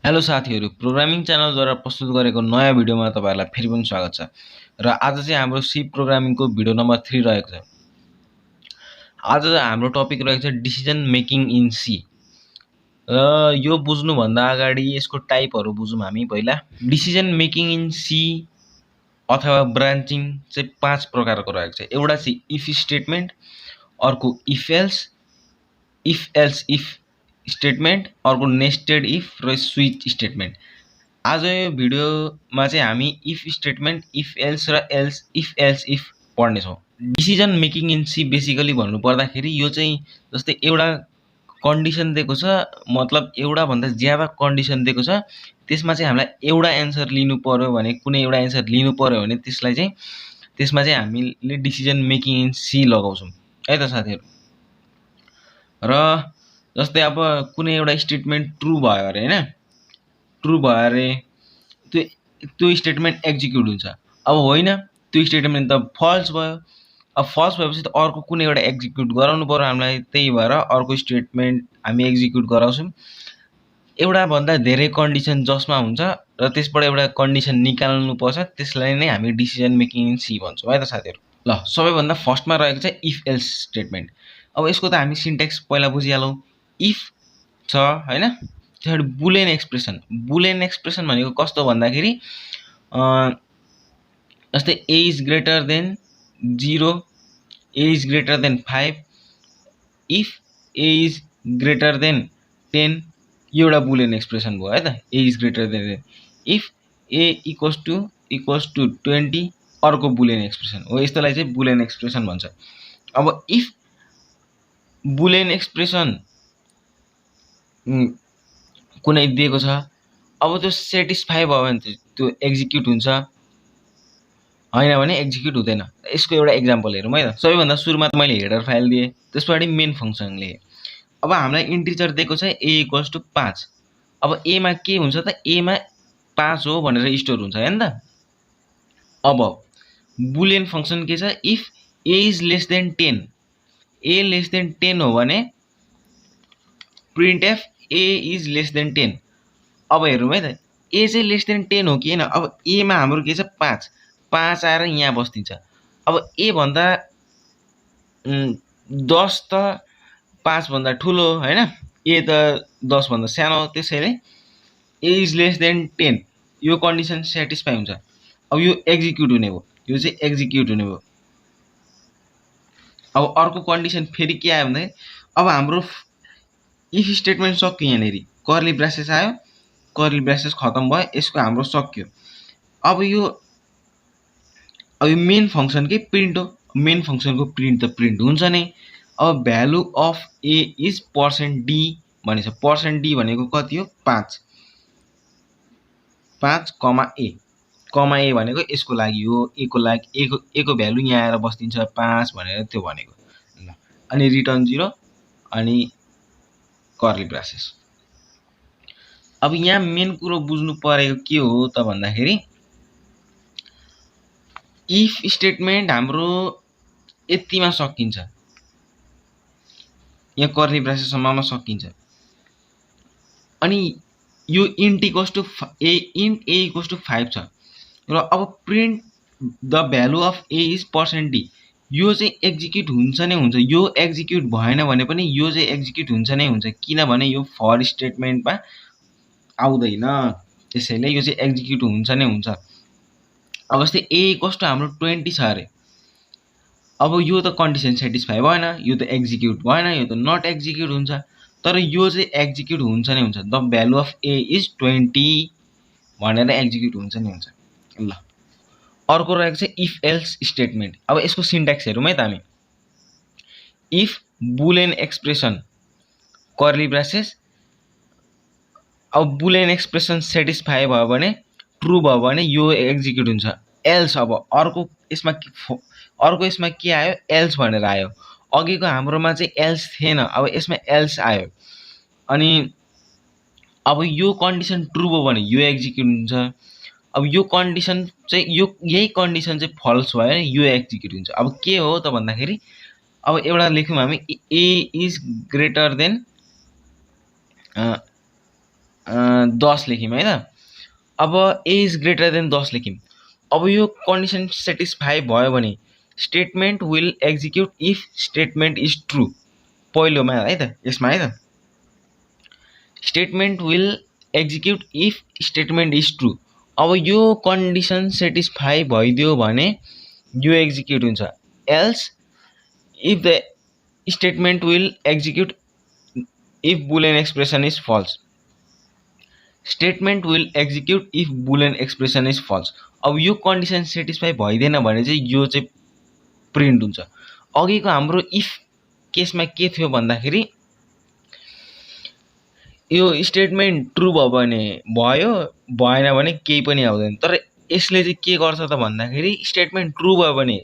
Hello साथीहरु, programming च्यानलद्वारा प्रस्तुत गरेको नयाँ भिडियोमा तपाईहरुलाई फेरि पनि स्वागत छ। र आज चाहिँ हाम्रो सी प्रोग्रामिङको भिडियो नम्बर 3 रहेको छ। आज हाम्रो टपिक रहेको छ डिसिजन मेकिङ इन सी। र यो बुझ्नु भन्दा अगाडि यसको टाइपहरु बुझौं हामी पहिला। डिसिजन मेकिङ इन सी अथवा ब्रान्चिङ चाहिँ 5 प्रकारको रहेको छ। एउटा चाहिँ इफ स्टेटमेन्ट, अर्को इफ एल्स इफ स्टेटमेन्ट, अर्को नेस्टेड इफ र स्विच स्टेटमेन्ट। आज यो भिडियोमा चाहिँ हामी इफ स्टेटमेन्ट, इफ एल्स र इफ एल्स इफ पढ्ने छौं। Decision making in C basically भन्नु पर्दाखेरि यो चाहिँ जस्तै एउटा कन्डिसन दिएको छ, मतलब एउटा भन्दा ज्यादा कन्डिसन दिएको छ, त्यसमा चाहिँ हामीलाई एउटा एन्सर लिनु पर्यो भने, कुनै एउटा एन्सर लिनु पर्यो भने त्यसमा चाहिँ हामीले डिसिजन मेकिङ इन सी लगाउँछौं है त साथीहरु। र जस्तै अब कुनै एउटा स्टेटमेन्ट ट्रू भयो अरे हैन, ट्रू भयो अरे त्यो स्टेटमेन्ट एक्जिक्युट हुन्छ। अब होइन, त्यो स्टेटमेन्ट त फल्स भयो। अब फल्स भएपछि त अर्को कुनै एउटा एक्जिक्युट गराउनु पर्यो हामीलाई, त्यही भएर अर्को स्टेटमेन्ट हामी एक्जिक्युट गराउँछौं। एउटा भन्दा धेरै कन्डिसन जसमा हुन्छ र त्यसबाट एउटा कन्डिसन निकाल्नु पर्छ, त्यसलाई नै हामी डिसिजन मेकिङ इन सी भन्छौं है त साथीहरु। ल, सबैभन्दा फर्स्टमा रहेको छ इफ एल्स स्टेटमेन्ट। अब यसको त हामी सिन्ट्याक्स पहिला बुझिहालौं। इफ छ हैन, त्यसपछि बुलियन एक्सप्रेसन। बुलियन एक्सप्रेसन भनेको कस्तो भन्दाखेरि जस्तै a is greater than 0, a is greater than 5, if a is greater than 10, यो एउटा बुलियन एक्सप्रेसन भयो है त। a is greater than, if a equals to 20, अर्को बुलियन एक्सप्रेसन हो। यस्तोलाई चाहिँ बुलियन एक्सप्रेसन भन्छ। अब इफ बुलियन एक्सप्रेसन कुनै दिएको छ, अब त्यो सेटिस्फाई भयो भने त्यो एक्जिक्युट हुन्छ, हैन भने एक्जिक्युट हुँदैन। यसको एउटा एक्जाम्पल हेरौँ है त। सबैभन्दा सुरुमा त मैले हेडर फाइल दिए, त्यसपछि मेन फंक्सन लिए। अब हामीलाई इन्टिजर दिएको छ a इक्वल्स टु 5। अब a मा के हुन्छ त, a मा 5 हो भनेर स्टोर हुन्छ हैन त। अब बुलियन फंक्सन के छ, if a is less than 10, a less than 10 हो भने प्रिन्टएफ a इज लेस देन 10। अब हेरौँ है त, a चाहिँ लेस देन 10 हो कि हैन। अब a मा हाम्रो के छ 5 आएर यहाँ बस्दिन्छ। अब a भन्दा 10 त 5 भन्दा ठुलो हैन, a त 10 भन्दा सानो, त्यसैले a इज लेस देन 10 यो कन्डिसन सेटिस्फाई हुन्छ। अब यो एक्जिक्युट हुने भयो, यो चाहिँ एक्जिक्युट हुने भयो। अब अर्को कन्डिसन फेरि के आयो भन्दा, अब हाम्रो इफ स्टेटमेन्ट सक्यो, यहाँनेरि कर्ली ब्रासेस आयो, कर्ली ब्रासेस खतम भयो, यसको हाम्रो सक्यो। अब यो मेन फंक्सन के प्रिन्ट हो, मेन फंक्सनको प्रिन्ट त प्रिन्ट हुन्छ नै। अब value of a is %d भनेछ। %d भनेको कति हो, 5, कमा a भनेको यसको लागि हो, a को लागि a को भ्यालु यहाँ आएर बस्दिन्छ 5 भनेर त्यो भनेको। ल, अनि रिटर्न 0 अनि कर्ली ब्रासेस। अब यहाँ मेन कुरो बुझ्नु परेको के हो त भन्दाखेरि, इफ स्टेटमेन्ट हाम्रो यतिमा सकिन्छ, यहाँ कर्ली ब्रासेस सम्ममा सकिन्छ। अनि यो int equals to a equals to 5 छ। र अब print the value of a is %d, यो चाहिँ एक्जिक्युट हुन्छ नै हुन्छ। यो एक्जिक्युट भएन भने पनि यो चाहिँ एक्जिक्युट हुन्छ नै हुन्छ, किनभने यो फर स्टेटमेन्टमा आउँदैन, त्यसैले यो चाहिँ एक्जिक्युट हुन्छ नै हुन्छ। अब जस्तै a इक्वल्स टु हाम्रो 20 छ अरे। अब यो त कन्डिसन सेटिस्फाई भएन, यो त एक्जिक्युट भएन, यो त नट एक्जिक्युट हुन्छ। तर यो चाहिँ एक्जिक्युट हुन्छ नै हुन्छ। The value of a is 20 भनेर एक्जिक्युट हुन्छ नै हुन्छ। ल, अर्को रहेको छ इफ एल्स स्टेटमेन्ट। अब यसको सिन्ट्याक्स हेरौँ है त हामी। If Boolean expression curly braces, अब बुलियन एक्सप्रेसन सेटिस्फाई भयो भने, ट्रू भयो भने यो एक्जिक्युट हुन्छ। एल्स, अब अर्को यसमा के आयो, एल्स भनेर आयो। अघिको हाम्रोमा चाहिँ एल्स थिएन, अब यसमा एल्स आयो। अनि अब यो कन्डिसन ट्रू भयो भने यो एक्जिक्युट हुन्छ। अब यो कन्डिसन चाहिँ यही कन्डिसन चाहिँ फल्स भयो भने यो एक्जिक्युट हुन्छ। अब के हो त भन्दाखेरि, अब एउटा लेखौँ हामी, a इज ग्रेटर देन 10 लेख्यौँ है त। अब a इज ग्रेटर देन 10 लेख्यौँ। अब यो कन्डिसन सेटिस्फाई भयो भने statement will execute if statement is true. पहिलोमा है त, यसमा है त, statement will execute if statement is true. अब यो कन्डिसन सेटिस्फाई भइदियो भने यो एक्जिक्युट हुन्छ। Else if the statement will execute if Boolean expression is false. Statement will execute if Boolean expression is falls. अब यो कन्डिसन सेटिस्फाई भइदिएन भने चाहिँ यो चाहिँ प्रिन्ट हुन्छ। अघिको हाम्रो इफ केसमा के थियो भन्दाखेरि यो स्टेटमेन्ट ट्रू भयो भने भयो, भएन भने केही पनि आउँदैन। तर यसले चाहिँ के गर्छ त भन्दाखेरि स्टेटमेन्ट ट्रू भयो भने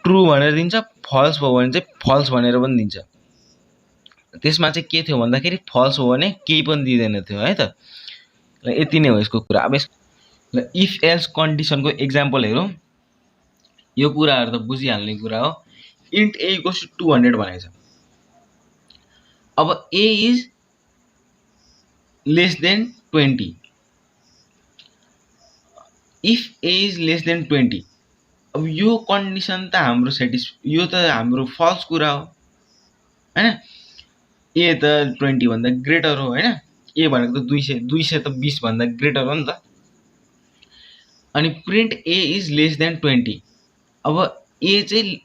ट्रू भनेर दिन्छ, फल्स भयो भने चाहिँ फल्स भनेर पनि दिन्छ। त्यसमा चाहिँ के थियो भन्दाखेरि फल्स हो भने केही पनि दिँदैन थियो है त। यति नै हो यसको कुरा। अब इफ एल्स कन्डिसनको एक्जाम्पल हेरौँ। यो कुराहरू त बुझिहाल्ने कुरा हो। इन्ट a इक्वल्स टु 200 भनेको छ। अब a is lace than 20। If a is lace than 20, अब यो कन्डिसन त हाम्रो यो त हाम्रो फल्स कुरा हो हैन। a त 20 भन्दा ग्रेटर हो हैन। a भनेको त 200 त 20 भन्दा ग्रेटर हो नि त। अनि print a is lace than 20। अब a चाहिँ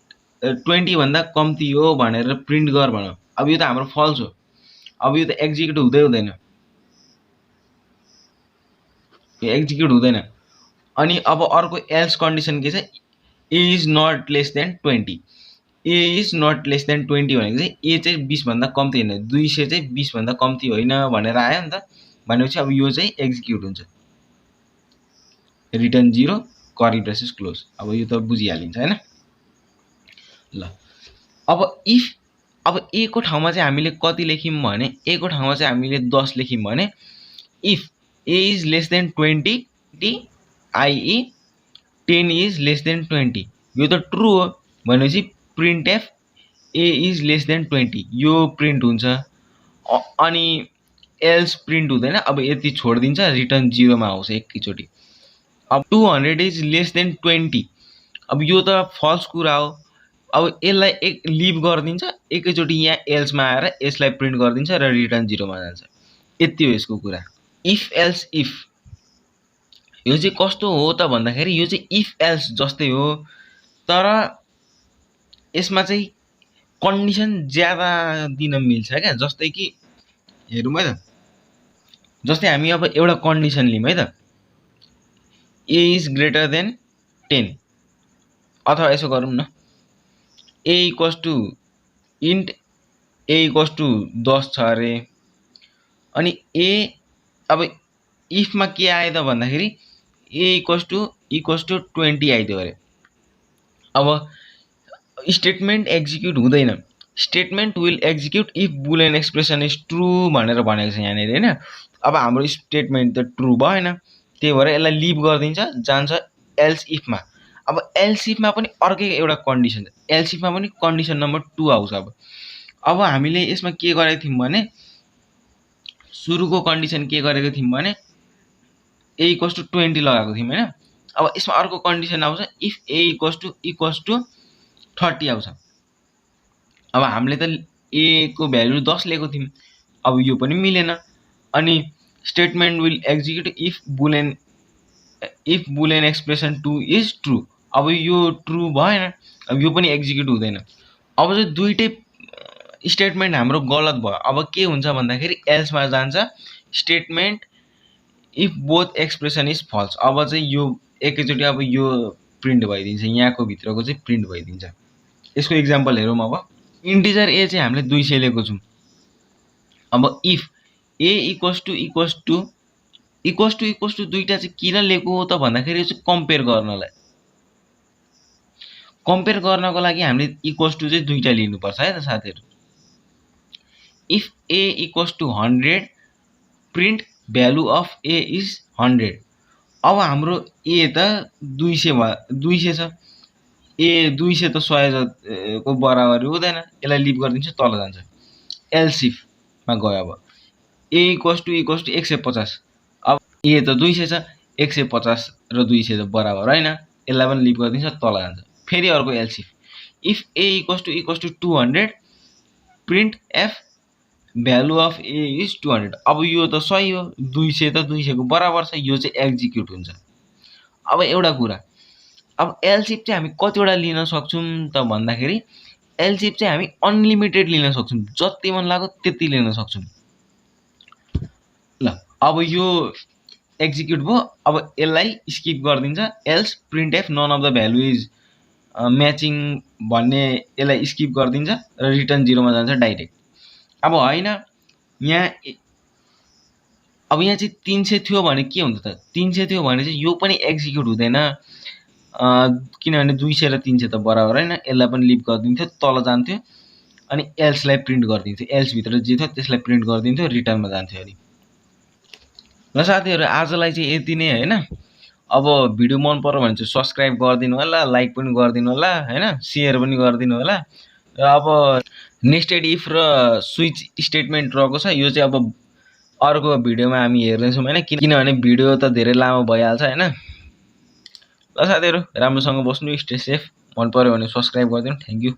20 भन्दा कम्ती हो भनेर प्रिन्ट गर भनौँ। अब यो त हाम्रो फल्स हो। अब यो त एक्जिक्युट हुँदैन। यो एक्जिक्युट हुँदैन। अनि अब अर्को एल्स कन्डिसन के छ? a is not less than 20। a is not less than 20 भनेको चाहिँ a चाहिँ 20 भन्दा कम्ती होइन, 200 चाहिँ 20 भन्दा कम्ती होइन भनेर आयो नि त। भनेपछि अब यो चाहिँ एक्जिक्युट हुन्छ। Return 0 curly braces close. अब यो त बुझिहालिन्छ हैन। ल अब इफ a को ठाउँमा चाहिँ हामीले कति लेख्यौँ भने a को ठाउँमा चाहिँ हामीले 10 लेख्यौँ भने if a is lace than 20 i.e. 10 is lace than 20, यो त ट्रू हो भनेपछि print F a is lace than 20 यो प्रिन्ट हुन्छ। अनि एल्स प्रिन्ट हुँदैन। अब यति छोडिदिन्छ, रिटर्न 0 मा आउँछ एकैचोटि। अब 200 इज लेस देन 20, अब यो त फल्स कुरा हो। अब यसलाई एक लिभ गरिदिन्छ, एकैचोटि यहाँ एल्समा आएर यसलाई प्रिन्ट गरिदिन्छ र रिटर्न 0 मा जान्छ। यति हो यसको कुरा। इफ एल्स इफ यो चाहिँ कस्तो हो त भन्दाखेरि यो चाहिँ इफ एल्स जस्तै हो, तर यसमा चाहिँ कन्डिसन ज्यादा दिन मिल्छ क्या। जस्तै कि हेरौँ है त, जस्तै हामी अब एउटा कन्डिसन लियौँ है त, a इज ग्रेटर देन 10। अथवा यसो गरौँ न, a equals to int a equals to 10 छ अरे। अनि a अब इफमा के आयो त भन्दाखेरि a इक्वल्स टु 20 आइदियो अरे। अब स्टेटमेन्ट एक्जिक्युट हुँदैन। Statement will execute if Boolean expression is true भनेर भनेको छ यहाँनिर हैन। अब हाम्रो स्टेटमेन्ट त ट्रू भएन, त्यही भएर यसलाई लिभ गरिदिन्छ, जान्छ एल्स इफमा। अब एल्स इफमा पनि अर्कै एउटा कन्डिसन छ। एल्स इफमा पनि कन्डिसन नम्बर 2 आउँछ। अब हामीले यसमा के गरेको थियौँ भने सुरुको कन्डिसन के गरेको थियौँ भने a इक्वल्स टु 20 लगाएको थियौँ हैन। अब यसमा अर्को कन्डिसन आउँछ इफ a इक्वल्स टु 30 आउँछ। अब हामीले त a को भ्यालु 10 लिएको थियौँ। अब यो पनि मिलेन। अनि statement will execute if Boolean expression 2 is true. अब यो ट्रू भएन, अब यो पनि एक्जिक्युट हुँदैन। अब चाहिँ दुईटै स्टेटमेन्ट हाम्रो गलत भयो। अब के हुन्छ भन्दाखेरि एल्समा जान्छ statement if both expression is falls. अब चाहिँ यो एकैचोटि अब यो प्रिन्ट भइदिन्छ, यहाँको भित्रको चाहिँ प्रिन्ट भइदिन्छ। यसको एक्जाम्पल हेरौँ। अब इन्टिजर a चाहिँ हामीले 200 लिएको छौँ। अब इफ a इक्वल्स टु दुईटा चाहिँ किन लिएको हो त भन्दाखेरि यो चाहिँ कम्पेयर गर्नको लागि हामीले इक्वल्स टु चाहिँ दुईटा लिनुपर्छ है त साथीहरु। If a equals to 100 print value of a is 100। अब हाम्रो a त 200 छ। a 200 त 100 को बराबर हुँदैन। यसलाई लिभ गरिदिन्छु, तल जान्छ। एल्स इफ मा गयो। अब ए इक्वल्स टु 150। अब ए त 200 छ, 150 र 200 त बराबर होइन, यसलाई पनि लिप गरिदिन्छ, तल जान्छ। फेरि अर्को else if a equals to 200 print f value of a is 200। अब यो त सही हो, 200 त 200 को बराबर छ, यो चाहिँ एक्जिक्युट हुन्छ। अब एउटा कुरा, अब एलसिफ चाहिँ हामी कतिवटा लिन सक्छौँ त भन्दाखेरि एलसिफ चाहिँ हामी अनलिमिटेड लिन सक्छौँ, जति मन लाग्यो त्यति लिन सक्छौँ। ल अब यो एक्जिक्युट भयो। अब यसलाई स्किप गरिदिन्छ, else print f none of the value is matching भन्ने यसलाई स्किप गरिदिन्छ र रिटर्न 0 मा जान्छ डाइरेक्ट। अब होइन, यहाँ चाहिँ 300 थियो भने के हुन्छ त, 300 थियो भने चाहिँ यो पनि एक्जिक्युट हुँदैन, किनभने 200 र 300 त बराबर होइन, यसलाई पनि लिप गरिदिन्थ्यो, तल जान्थ्यो, अनि एल्सलाई प्रिन्ट गरिदिन्थ्यो, एल्स भित्र जे थियो त्यसलाई प्रिन्ट गरिदिन्थ्यो, रिटर्नमा जान्थ्यो। अनि ल साथीहरू, आजलाई चाहिँ यति नै होइन। अब भिडियो मन पर्यो भने चाहिँ सब्सक्राइब गरिदिनु होला, लाइक पनि गरिदिनु होला होइन, सेयर पनि गरिदिनु होला। र अब नेस्टेड इफ र स्विच स्टेटमेन्ट रहेको छ, यो चाहिँ अब अर्को भिडियोमा हामी हेर्नेछौँ होइन, किनभने भिडियो त धेरै लामो भइहाल्छ होइन। ल साथीहरू, राम्रोसँग बस्नु, स्टे सेफ। मन पर्यो भने सब्सक्राइब गरिदिनु। Thank you.